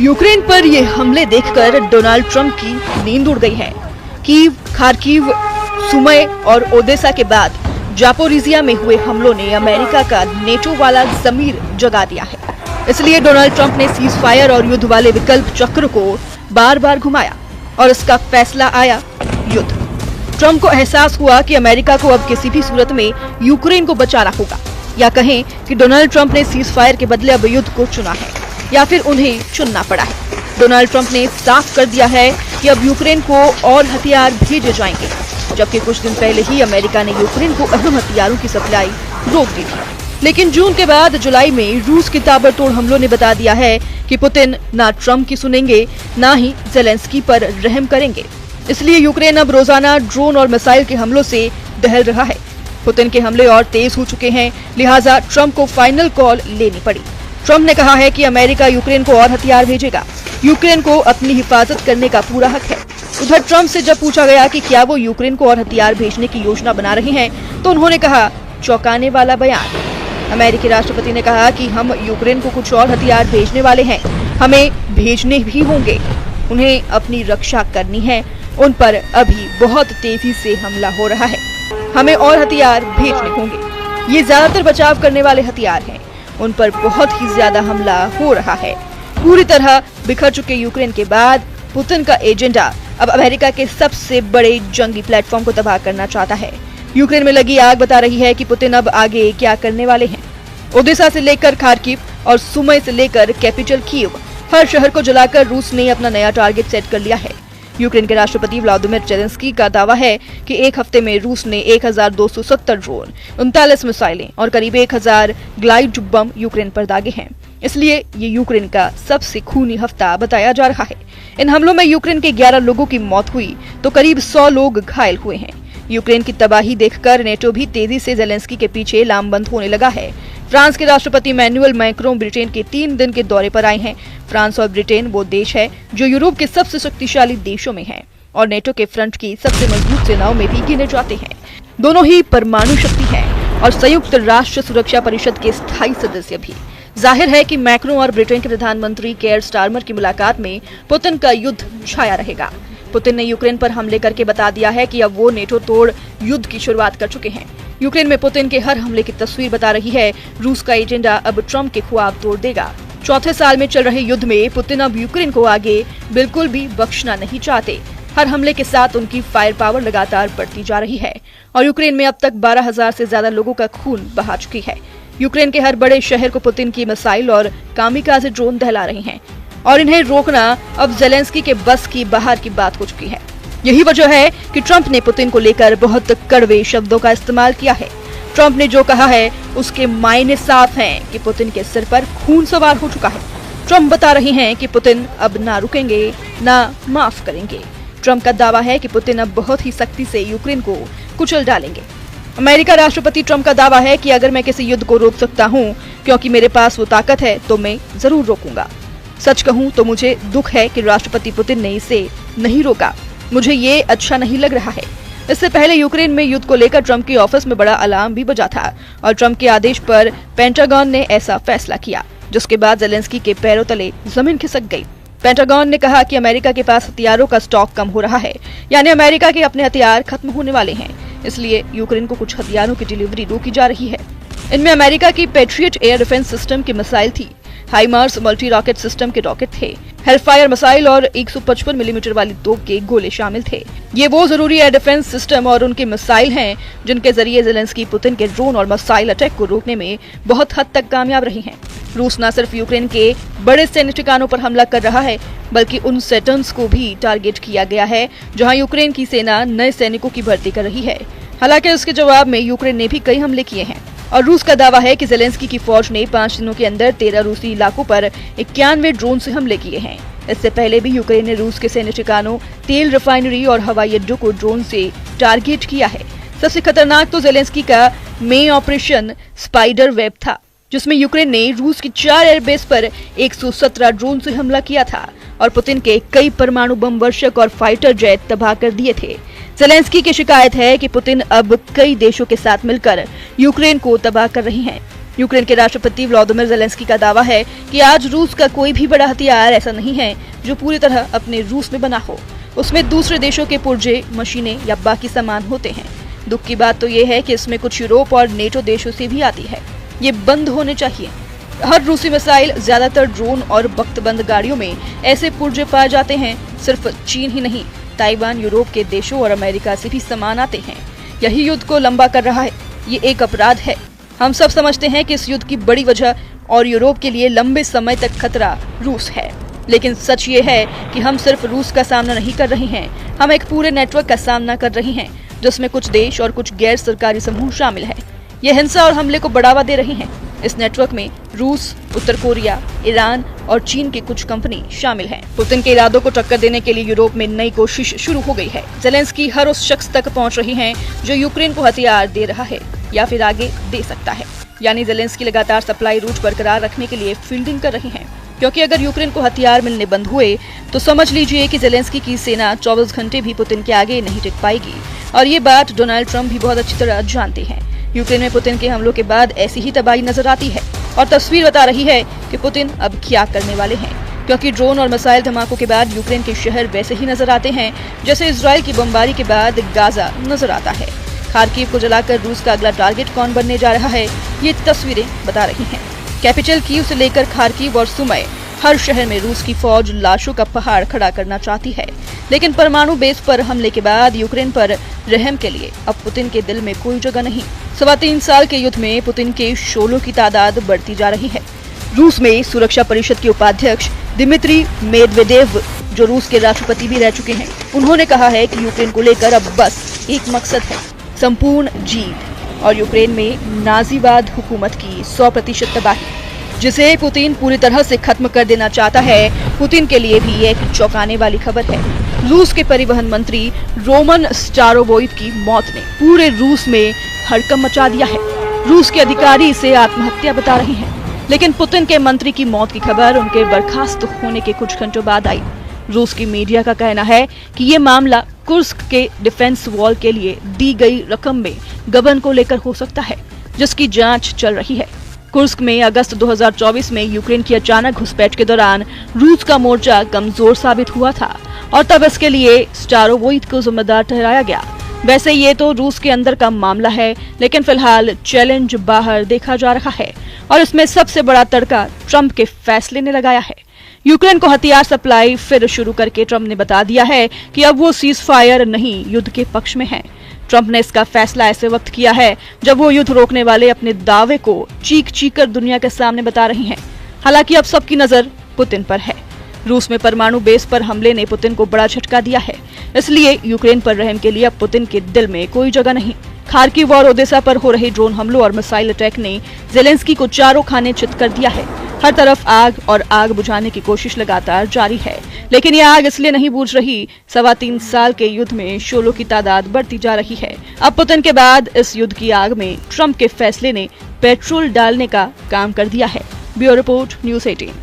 Ukraine पर ये हमले देखकर डोनाल्ड ट्रंप की नींद उड़ गई है। कीव, खार्किव, सुमय और ओदेसा के बाद जापोरिजिया में हुए हमलों ने अमेरिका का नेटो वाला ज़मीर जगा दिया है। इसलिए डोनाल्ड ट्रंप ने सीज फायर और युद्ध वाले विकल्प चक्र को बार बार घुमाया और इसका फैसला आया युद्ध। ट्रंप को एहसास हुआ कि अमेरिका को अब किसी भी सूरत में यूक्रेन को बचाना होगा, या कहें कि डोनाल्ड ट्रंप ने सीज फायर के बदले अब युद्ध को चुना है, या फिर उन्हें चुनना पड़ा है। डोनाल्ड ट्रंप ने साफ कर दिया है कि अब यूक्रेन को और हथियार भेजे जाएंगे, जबकि कुछ दिन पहले ही अमेरिका ने यूक्रेन को अहम हथियारों की सप्लाई रोक दी थी। लेकिन जून के बाद जुलाई में रूस के ताबड़तोड़ हमलों ने बता दिया है कि पुतिन ना ट्रंप की सुनेंगे, ना ही ज़ेलेंस्की पर रहम करेंगे। इसलिए यूक्रेन अब रोजाना ड्रोन और मिसाइल के हमलों से दहल रहा है। पुतिन के हमले और तेज हो चुके हैं, लिहाजा ट्रंप को फाइनल कॉल लेनी पड़ी। ट्रंप ने कहा है कि अमेरिका यूक्रेन को और हथियार भेजेगा। यूक्रेन को अपनी हिफाजत करने का पूरा हक है। उधर ट्रंप से जब पूछा गया कि क्या वो यूक्रेन को और हथियार भेजने की योजना बना रहे हैं, तो उन्होंने कहा, चौंकाने वाला बयान। अमेरिकी राष्ट्रपति ने कहा कि हम यूक्रेन को कुछ और हथियार भेजने वाले हैं, हमें भेजने भी होंगे, उन्हें अपनी रक्षा करनी है, उन पर अभी बहुत तेजी से हमला हो रहा है, हमें और हथियार भेजने होंगे। ये ज्यादातर बचाव करने वाले हथियार हैं, उन पर बहुत ही ज्यादा हमला हो रहा है। पूरी तरह बिखर चुके यूक्रेन के बाद पुतिन का एजेंडा अब अमेरिका के सबसे बड़े जंगी प्लेटफॉर्म को तबाह करना चाहता है। यूक्रेन में लगी आग बता रही है कि पुतिन अब आगे क्या करने वाले हैं। ओदेसा से लेकर खार्किव और सुमय से लेकर कैपिटल कीव, हर शहर को जलाकर रूस ने अपना नया टारगेट सेट कर लिया है। यूक्रेन के राष्ट्रपति व्लादिमीर ज़ेलेंस्की का दावा है कि एक हफ्ते में रूस ने 1270 ड्रोन, 39 मिसाइलें और करीब 1000 ग्लाइड बम यूक्रेन पर दागे हैं। इसलिए ये यूक्रेन का सबसे खूनी हफ्ता बताया जा रहा है। इन हमलों में यूक्रेन के 11 लोगों की मौत हुई तो करीब 100 लोग घायल हुए हैं। यूक्रेन की तबाही देखकर नेटो भी तेजी से ज़ेलेंस्की के पीछे लामबंद होने लगा है। फ्रांस के राष्ट्रपति इमैनुअल मैक्रों ब्रिटेन के 3 दिन के दौरे पर आए हैं। फ्रांस और ब्रिटेन वो देश है जो यूरोप के सबसे शक्तिशाली देशों में है और नेटो के फ्रंट की सबसे मजबूत सेनाओं में भी गिने जाते हैं। दोनों ही परमाणु शक्ति है और संयुक्त राष्ट्र सुरक्षा परिषद के स्थायी सदस्य भी। जाहिर है कि मैक्रों और ब्रिटेन के प्रधानमंत्री केयर स्टारमर की मुलाकात में पुतिन का युद्ध छाया रहेगा। पुतिन ने यूक्रेन पर हमले करके बता दिया है कि अब वो नेटो तोड़ युद्ध की शुरुआत कर चुके हैं। यूक्रेन में पुतिन के हर हमले की तस्वीर बता रही है रूस का एजेंडा अब ट्रंप के ख्वाब तोड़ देगा। चौथे साल में चल रहे युद्ध में पुतिन अब यूक्रेन को आगे बिल्कुल भी बख्शना नहीं चाहते। हर हमले के साथ उनकी फायर पावर लगातार बढ़ती जा रही है और यूक्रेन में अब तक 12,000 से ज्यादा लोगों का खून बहा चुकी है। यूक्रेन के हर बड़े शहर को पुतिन की मिसाइल और कामिकाज़े ड्रोन दहला रहे हैं और इन्हें रोकना अब ज़ेलेंस्की के बस की बाहर की बात हो चुकी है। यही वजह है कि ट्रंप ने पुतिन को लेकर बहुत कड़वे शब्दों का इस्तेमाल किया है। ट्रंप ने जो कहा है उसके मायने साफ हैं कि पुतिन के सिर पर खून सवार हो चुका है। ट्रंप बता रहे हैं कि पुतिन अब ना रुकेंगे, ना माफ करेंगे। ट्रंप का दावा है कि पुतिन अब बहुत ही सख्ती से यूक्रेन को कुचल डालेंगे। अमेरिका राष्ट्रपति ट्रंप का दावा है कि अगर मैं किसी युद्ध को रोक सकता हूं क्योंकि मेरे पास वो ताकत है तो मैं जरूर रोकूंगा। सच कहूं तो मुझे दुख है कि राष्ट्रपति पुतिन ने इसे नहीं रोका। मुझे ये अच्छा नहीं लग रहा है। इससे पहले यूक्रेन में युद्ध को लेकर ट्रंप के ऑफिस में बड़ा अलार्म भी बजा था और ट्रंप के आदेश पर पेंटागन ने ऐसा फैसला किया, जिसके बाद ज़ेलेंस्की के पैरों तले जमीन खिसक गई। पेंटागन ने कहा कि अमेरिका के पास हथियारों का स्टॉक कम हो रहा है, यानी अमेरिका के अपने हथियार खत्म होने वाले हैं। इसलिए यूक्रेन को कुछ हथियारों की डिलीवरी रोकी जा रही है। इनमें अमेरिका की पैट्रियट एयर डिफेंस सिस्टम की मिसाइल थी, हाइमार्स मल्टी रॉकेट सिस्टम के रॉकेट थे, हेलफायर मिसाइल और 155 मिलीमीटर वाली तोप के गोले शामिल थे। ये वो जरूरी एयर डिफेंस सिस्टम और उनके मिसाइल हैं जिनके जरिए ज़ेलेंस्की पुतिन के ड्रोन और मिसाइल अटैक को रोकने में बहुत हद तक कामयाब रही हैं। रूस न सिर्फ यूक्रेन के बड़े सैन्य ठिकानों पर हमला कर रहा है, बल्कि उन सेटर्न्स को भी टारगेट किया गया है जहां यूक्रेन की सेना नए सैनिकों की भर्ती कर रही है। हालांकि उसके जवाब में यूक्रेन ने भी कई हमले किए हैं और रूस का दावा है कि ज़ेलेंस्की की फौज ने 5 दिनों के अंदर 13 रूसी इलाकों पर 91 ड्रोन से हमले किए हैं। इससे पहले भी यूक्रेन ने रूस के सैन्य ठिकानों, तेल रिफाइनरी और हवाई अड्डों को ड्रोन से टारगेट किया है। सबसे खतरनाक तो ज़ेलेंस्की का मेन ऑपरेशन स्पाइडर वेब था, जिसमें यूक्रेन ने रूस की 4 एयरबेस पर 117 ड्रोन से हमला किया था और पुतिन के कई परमाणु बम वर्षक और फाइटर जेट तबाह कर दिए थे। ज़ेलेंस्की की शिकायत है कि पुतिन अब कई देशों के साथ मिलकर यूक्रेन को तबाह कर रही हैं। यूक्रेन के राष्ट्रपति व्लादिमीर ज़ेलेंस्की का दावा है कि आज रूस का कोई भी बड़ा हथियार ऐसा नहीं है जो पूरी तरह अपने रूस में बना हो। उसमें दूसरे देशों के पुर्जे, मशीनें या बाकी सामान होते हैं। दुख की बात तो ये है कि इसमें कुछ यूरोप और नेटो देशों से भी आती है। ये बंद होने चाहिए। हर रूसी मिसाइल, ज्यादातर ड्रोन और वक्तबंद गाड़ियों में ऐसे पुर्जे पाए जाते हैं। सिर्फ चीन ही नहीं, ताइवान, यूरोप के देशों और अमेरिका से भी सामान आते हैं। यही युद्ध को लंबा कर रहा है। ये एक अपराध है। हम सब समझते हैं कि इस युद्ध की बड़ी वजह और यूरोप के लिए लंबे समय तक खतरा रूस है। लेकिन सच ये है कि हम सिर्फ रूस का सामना नहीं कर रहे हैं, हम एक पूरे नेटवर्क का सामना कर रहे हैं जिसमें कुछ देश और कुछ गैर सरकारी समूह शामिल है। ये हिंसा और हमले को बढ़ावा दे रहे हैं। इस नेटवर्क में रूस, उत्तर कोरिया, ईरान और चीन की कुछ कंपनी शामिल हैं। पुतिन के इरादों को टक्कर देने के लिए यूरोप में नई कोशिश शुरू हो गई है। ज़ेलेंस्की हर उस शख्स तक पहुंच रही हैं जो यूक्रेन को हथियार दे रहा है या फिर आगे दे सकता है। यानी ज़ेलेंस्की लगातार सप्लाई रूट बरकरार रखने के लिए फील्डिंग कर रही हैं। क्योंकि अगर यूक्रेन को हथियार मिलने बंद हुए तो समझ लीजिए कि ज़ेलेंस्की की सेना 24 घंटे भी पुतिन के आगे नहीं टिक पाएगी। और ये बात डोनाल्ड ट्रंप भी बहुत अच्छी तरह जानते हैं। यूक्रेन में पुतिन के हमलों के बाद ऐसी ही तबाही नजर आती है और तस्वीर बता रही है कि पुतिन अब क्या करने वाले हैं। क्योंकि ड्रोन और मिसाइल धमाकों के बाद यूक्रेन के शहर वैसे ही नजर आते हैं जैसे इजराइल की बमबारी के बाद गाजा नजर आता है। खार्किव को जलाकर रूस का अगला टारगेट कौन बनने जा रहा है, ये तस्वीरें बता रही हैं। कैपिटल कीव से लेकर खार्किव और सुमय, हर शहर में रूस की फौज लाशों का पहाड़ खड़ा करना चाहती है। लेकिन परमाणु बेस पर हमले के बाद यूक्रेन पर रहम के लिए अब पुतिन के दिल में कोई जगह नहीं। 3.25 साल के युद्ध में पुतिन के शोलों की तादाद बढ़ती जा रही है। रूस में सुरक्षा परिषद के उपाध्यक्ष दिमित्री मेदवेदेव, जो रूस के राष्ट्रपति भी रह चुके हैं, उन्होंने कहा है कि यूक्रेन को लेकर अब बस एक मकसद है, संपूर्ण जीत और यूक्रेन में नाजीवाद हुकूमत की 100% तबाही, जिसे पुतिन पूरी तरह से खत्म कर देना चाहता है। पुतिन के लिए भी एक चौंकाने वाली खबर है। रूस के परिवहन मंत्री रोमन स्टारोवोइट की मौत ने पूरे रूस में हड़कंप मचा दिया है। रूस के अधिकारी इसे आत्महत्या बता रहे हैं। लेकिन पुतिन के मंत्री की मौत की खबर उनके बर्खास्त होने के कुछ घंटों बाद आई। रूस की मीडिया का कहना है कि ये मामला कुर्स्क के डिफेंस वॉल के लिए दी गई रकम में गबन को लेकर हो सकता है, जिसकी जांच चल रही है। कुर्स्क में अगस्त 2024 में यूक्रेन की अचानक घुसपैठ के दौरान रूस का मोर्चा कमजोर साबित हुआ था और तब इसके लिए स्टारोवोइट को जिम्मेदार ठहराया गया। वैसे ये तो रूस के अंदर का मामला है, लेकिन फिलहाल चैलेंज बाहर देखा जा रहा है और इसमें सबसे बड़ा तड़का ट्रंप के फैसले ने लगाया है। यूक्रेन को हथियार सप्लाई फिर शुरू करके ट्रंप ने बता दिया है कि अब वो सीज फायर नहीं, युद्ध के पक्ष में है। ट्रंप ने इसका फैसला ऐसे वक्त किया है जब वो युद्ध रोकने वाले अपने दावे को चीख चीख कर दुनिया के सामने बता रही हैं। हालांकि अब सबकी नजर पुतिन पर है। रूस में परमाणु बेस पर हमले ने पुतिन को बड़ा झटका दिया है, इसलिए यूक्रेन पर रहम के लिए अब पुतिन के दिल में कोई जगह नहीं। खार्किव और ओदेसा पर हो रहे ड्रोन हमलों और मिसाइल अटैक ने ज़ेलेंस्की को चारों खाने चित कर दिया है। हर तरफ आग और आग बुझाने की कोशिश लगातार जारी है, लेकिन ये आग इसलिए नहीं बुझ रही। 3.25 साल के युद्ध में शोलों की तादाद बढ़ती जा रही है। अब पुतिन के बाद इस युद्ध की आग में ट्रंप के फैसले ने पेट्रोल डालने का काम कर दिया है। Bureau report, news 18।